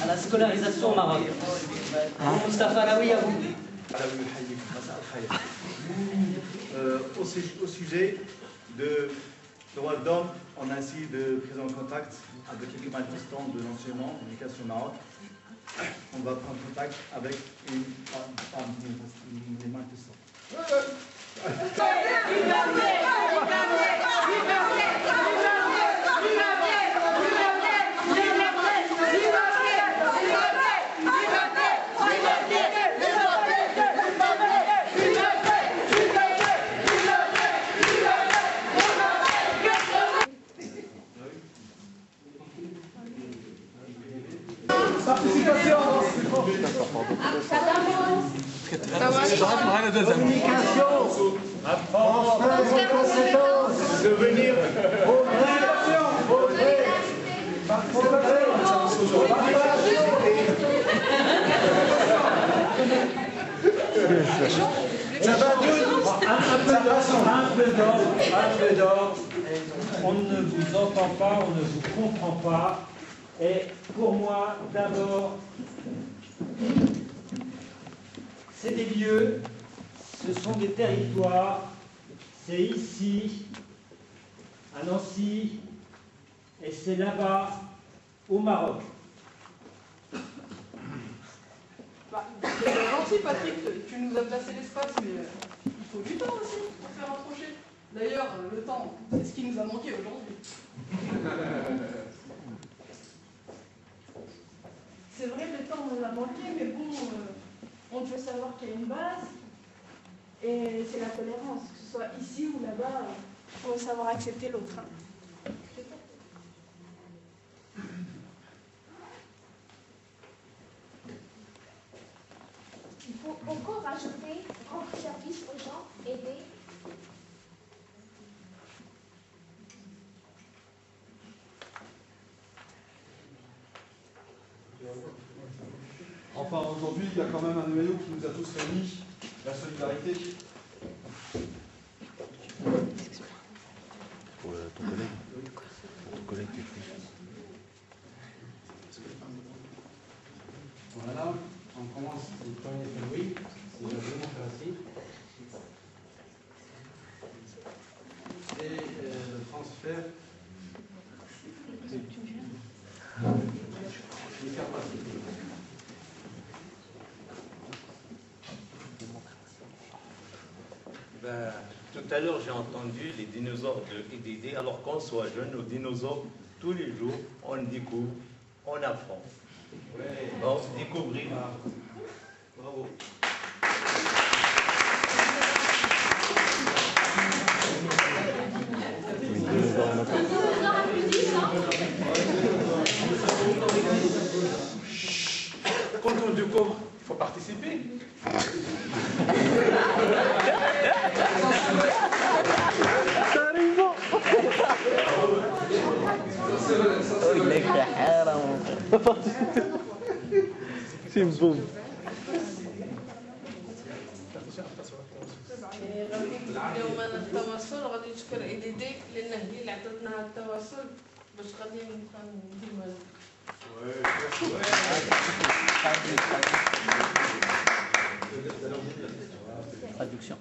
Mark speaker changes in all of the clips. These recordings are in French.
Speaker 1: à la scolarisation au Maroc. Moustapha Alaoui, à vous.
Speaker 2: Au sujet de droits de l'homme, on a ainsi de prise en contact avec quelques manifestants de l'enseignement, de l'éducation au Maroc. On va prendre contact avec les manifestants.
Speaker 3: Communication, transfert de compétences, devenir
Speaker 4: un peu d'ordre, on ne vous entend pas, on ne vous comprend pas. Et pour moi, d'abord, c'est des lieux, ce sont des territoires, c'est ici, à Nancy, et c'est là-bas, au Maroc.
Speaker 5: C'est gentil, Patrick, tu nous as placé l'espace, mais il faut du temps aussi pour faire un projet. D'ailleurs, le temps, c'est ce qui nous a manqué aujourd'hui.
Speaker 6: C'est vrai, le temps nous a manqué, mais bon, on veut savoir qu'il y a une base, et c'est la tolérance, que ce soit ici ou là-bas, il faut savoir accepter l'autre. Hein.
Speaker 7: Il faut encore rajouter rendre service aux gens, aider.
Speaker 8: Enfin, aujourd'hui, il y a quand même un noyau qui nous a tous réunis, la solidarité.
Speaker 9: Pour ton collègue. Ton collègue qui fait.
Speaker 4: Voilà, on commence le premier oui, c'est la démocratie. Et le transfert des capacités.
Speaker 10: Ben, tout à l'heure, j'ai entendu les dinosaures de EDD. Alors qu'on soit jeune, nos dinosaures, tous les jours, on découvre, on apprend. Ouais. Bon, découvrir. Bravo.
Speaker 2: Quand on découvre, il faut participer.
Speaker 9: سيمبوم
Speaker 5: اليوم انا التواصل غادي نشكر ايديدي لان هي اللي عطاتنا هذا التواصل باش غادي نبقى نديرو
Speaker 1: Traduction.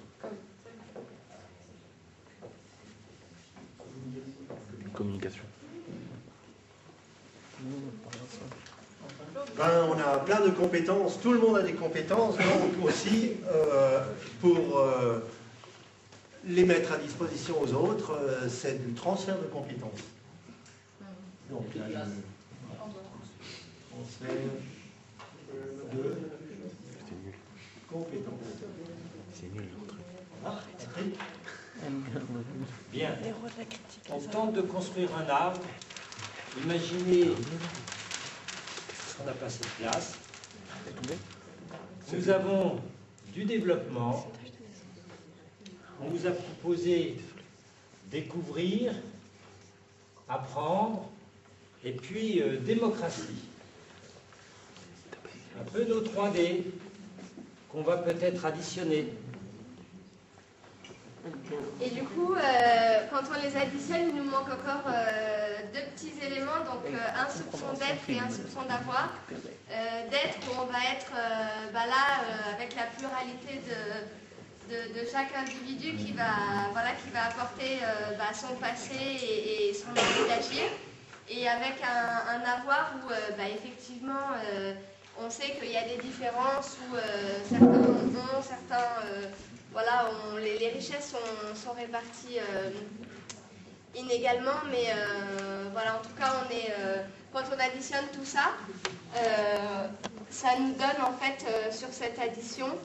Speaker 9: Communication.
Speaker 3: Ben, on a plein de compétences, tout le monde a des compétences, donc aussi pour les mettre à disposition aux autres, c'est du transfert de compétences. Donc, il y a le transfert de compétences.
Speaker 9: C'est nul leur truc.
Speaker 3: Voilà, Patrick.
Speaker 4: Bien. On tente de construire un arbre. Imaginez qu'on n'a pas cette place. Nous avons du développement. On vous a proposé découvrir, apprendre, et puis démocratie. Un peu nos 3D qu'on va peut-être additionner.
Speaker 11: Et du coup, quand on les additionne, il nous manque encore deux petits éléments, donc un soupçon d'être et un soupçon d'avoir. D'être, où on va être là avec la pluralité de chaque individu qui va apporter son passé et son envie d'agir. Et avec un avoir où effectivement on sait qu'il y a des différences où certains ont, certains les richesses sont réparties inégalement, mais en tout cas quand on additionne tout ça, ça nous donne en fait sur cette addition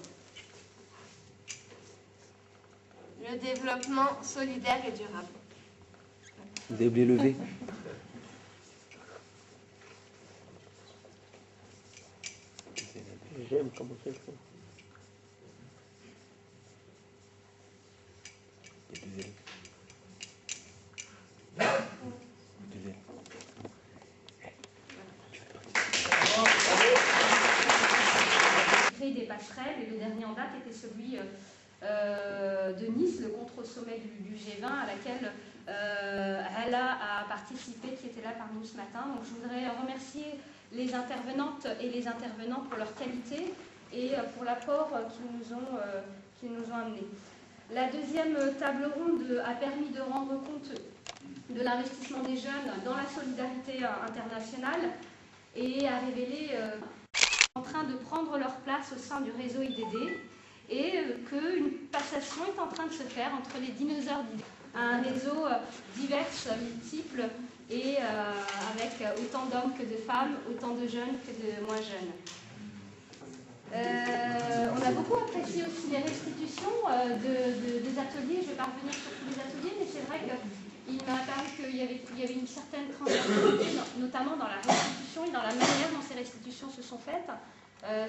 Speaker 11: le développement solidaire et durable.
Speaker 9: Vous avez oublié le V. J'aime comment c'est fait. Il y a des ailes. Des ailes.
Speaker 12: Créer des passerelles, et le dernier en date était celui de Nice, le contre-sommet du G20, à laquelle Hala a participé, qui était là parmi nous ce matin. Donc je voudrais remercier les intervenantes et les intervenants pour leur qualité et pour l'apport qu'ils nous ont amené. La deuxième table ronde a permis de rendre compte de l'investissement des jeunes dans la solidarité internationale et a révélé en train de prendre leur place au sein du réseau IDD et qu'une passation est en train de se faire entre les dinosaures d'IDD. Un réseau divers, multiple et avec autant d'hommes que de femmes, autant de jeunes que de moins jeunes. On a beaucoup apprécié aussi les restitutions des ateliers. Je ne vais pas revenir sur tous les ateliers, mais c'est vrai qu'il m'a paru qu'il y avait une certaine transversalité, notamment dans la restitution et dans la manière dont ces restitutions se sont faites.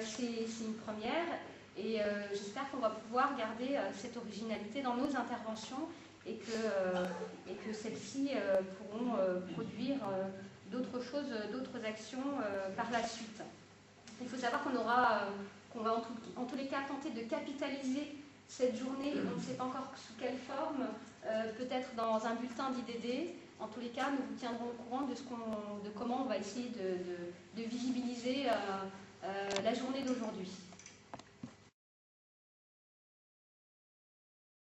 Speaker 12: C'est une première et j'espère qu'on va pouvoir garder cette originalité dans nos interventions et que celles-ci pourront produire d'autres choses, d'autres actions par la suite. Il faut savoir qu'on va en tous les cas tenter de capitaliser cette journée, on ne sait pas encore sous quelle forme, peut-être dans un bulletin d'IDD. En tous les cas, nous vous tiendrons au courant de comment on va essayer de visibiliser la journée d'aujourd'hui.